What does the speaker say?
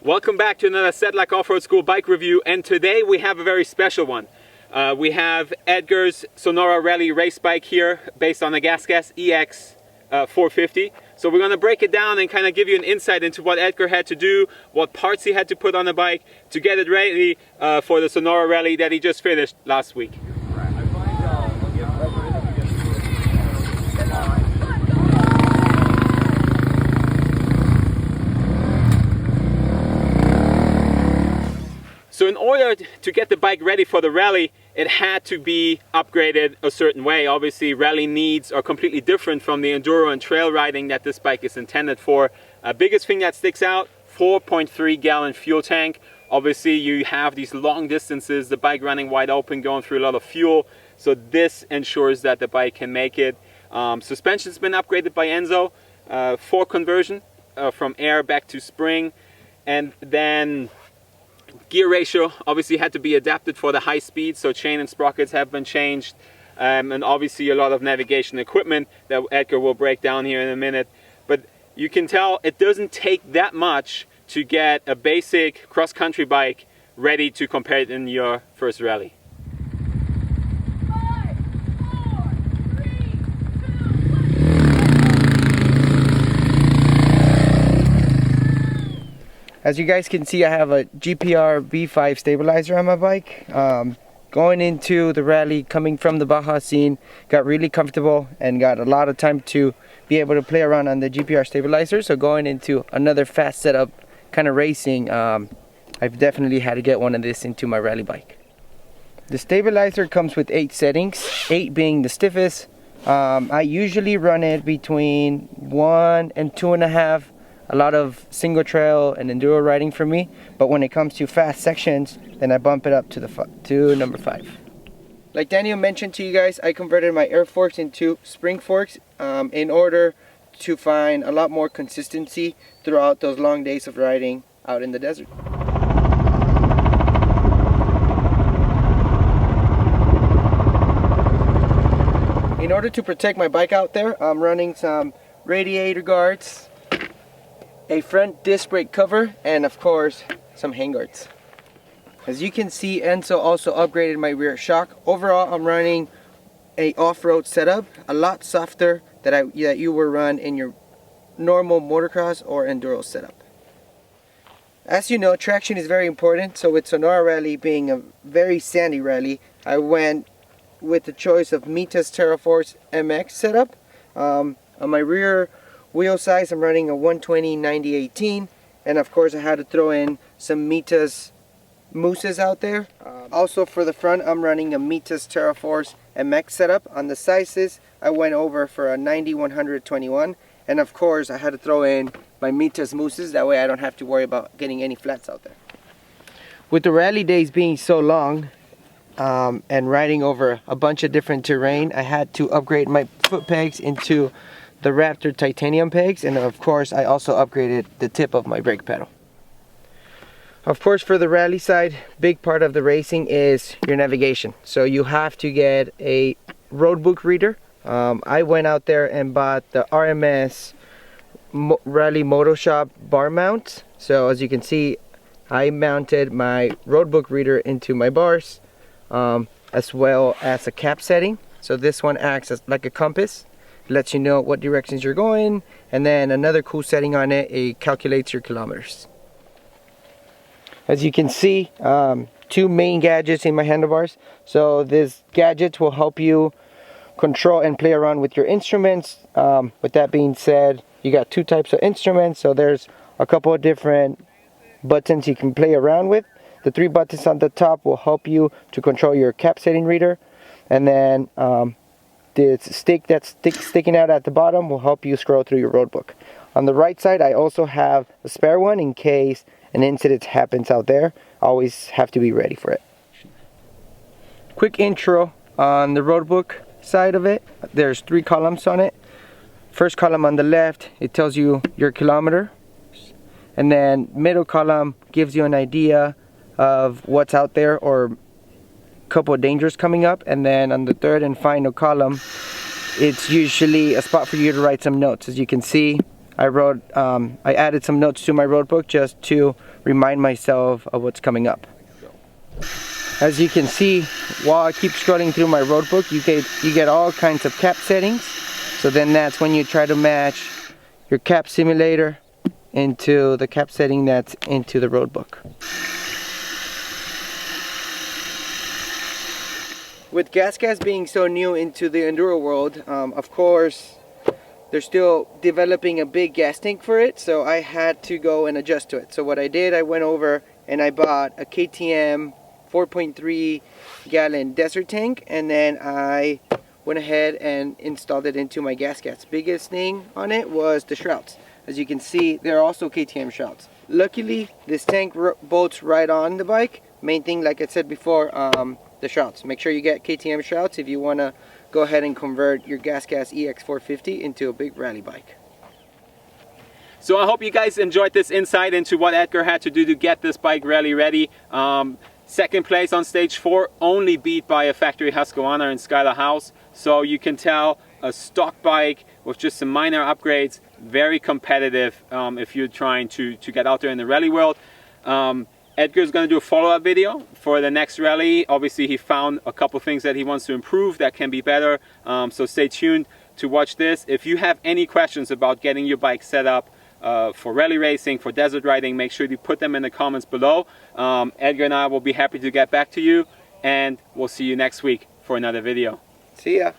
Welcome back to another Sedlak Offroad School bike review, and today we have a very special one. We have Edgar's Sonora Rally race bike here based on the GasGas EX 450. So we're going to break it down and kind of give you an insight into what Edgar had to do, what parts he had to put on the bike to get it ready for the Sonora Rally that he just finished last week. So in order to get the bike ready for the rally, it had to be upgraded a certain way. Obviously, rally needs are completely different from the enduro and trail riding that this bike is intended for. Biggest thing that sticks out, 4.3 gallon fuel tank. Obviously, you have these long distances, the bike running wide open, going through a lot of fuel. So this ensures that the bike can make it. Suspension's been upgraded by Enzo, fork conversion from air back to spring. And then gear ratio obviously had to be adapted for the high speed, so chain and sprockets have been changed, and obviously a lot of navigation equipment that Edgar will break down here in a minute. But you can tell it doesn't take that much to get a basic cross-country bike ready to compare it in your first rally. As you guys can see, I have a GPR V5 stabilizer on my bike. Going into the rally, coming from the Baja scene, got really comfortable and got a lot of time to be able to play around on the GPR stabilizer. So going into another fast setup kind of racing, I've definitely had to get one of this into my rally bike. The stabilizer comes with 8 settings, 8 being the stiffest. I usually run it between 1 and 2.5. A lot of single trail and enduro riding for me, but when it comes to fast sections, then I bump it up to number 5. Like Daniel mentioned to you guys, I converted my air forks into spring forks in order to find a lot more consistency throughout those long days of riding out in the desert. In order to protect my bike out there, I'm running some radiator guards, a front disc brake cover, and of course some handguards. As you can see, Enzo also upgraded my rear shock. Overall, I'm running a off-road setup, a lot softer that you will run in your normal motocross or enduro setup. As you know, traction is very important, so with Sonora Rally being a very sandy rally, I went with the choice of Mita's TerraForce MX setup. On my rear wheel size, I'm running a 120/90/18, and of course I had to throw in some Mita's mousses out there. Also for the front, I'm running a Mita's TerraForce MX setup. On the sizes, I went over for a 90/121, and of course I had to throw in my Mita's mousses, that way I don't have to worry about getting any flats out there. With the rally days being so long and riding over a bunch of different terrain, I had to upgrade my foot pegs into the Raptor titanium pegs, and of course I also upgraded the tip of my brake pedal. Of course, for the rally side, big part of the racing is your navigation, so you have to get a road book reader. I went out there and bought the RMS Rally Moto Shop bar mount. So as you can see, I mounted my road book reader into my bars, as well as a cap setting. So this one acts as like a compass, lets you know what directions you're going, and then another cool setting on it, it calculates your kilometers. As you can see, 2 main gadgets in my handlebars. So this gadget will help you control and play around with your instruments. With that being said, you got 2 types of instruments, so there's a couple of different buttons you can play around with. The 3 buttons on the top will help you to control your cap setting reader, and then the stick that's sticking out at the bottom will help you scroll through your road book. On the right side, I also have a spare one in case an incident happens out there. Always have to be ready for it. Quick intro on the road book side of it. There's 3 columns on it. First column on the left, it tells you your kilometer, and then middle column gives you an idea of what's out there or couple of dangers coming up, and then on the third and final column, it's usually a spot for you to write some notes. As you can see, I added some notes to my road book just to remind myself of what's coming up. As you can see, while I keep scrolling through my road book, you get all kinds of cap settings. So then that's when you try to match your cap simulator into the cap setting that's into the road book. With gas being so new into the enduro world, of course, they're still developing a big gas tank for it, so I had to go and adjust to it. So what I did, I went over and I bought a KTM 4.3 gallon desert tank, and then I went ahead and installed it into my gas. Biggest thing on it was the shrouds. As you can see, they're also KTM shrouds. Luckily, this tank bolts right on the bike. Main thing, like I said before, the shrouds. Make sure you get KTM shrouds if you want to go ahead and convert your gas EX450 into a big rally bike. So I hope you guys enjoyed this insight into what Edgar had to do to get this bike rally ready. Second place on stage 4, only beat by a factory Husqvarna in Skylar House. So you can tell a stock bike with just some minor upgrades, very competitive if you're trying to get out there in the rally world. Edgar's going to do a follow-up video for the next rally. Obviously, he found a couple things that he wants to improve that can be better. So stay tuned to watch this. If you have any questions about getting your bike set up for rally racing, for desert riding, make sure you put them in the comments below. Edgar and I will be happy to get back to you, and we'll see you next week for another video. See ya.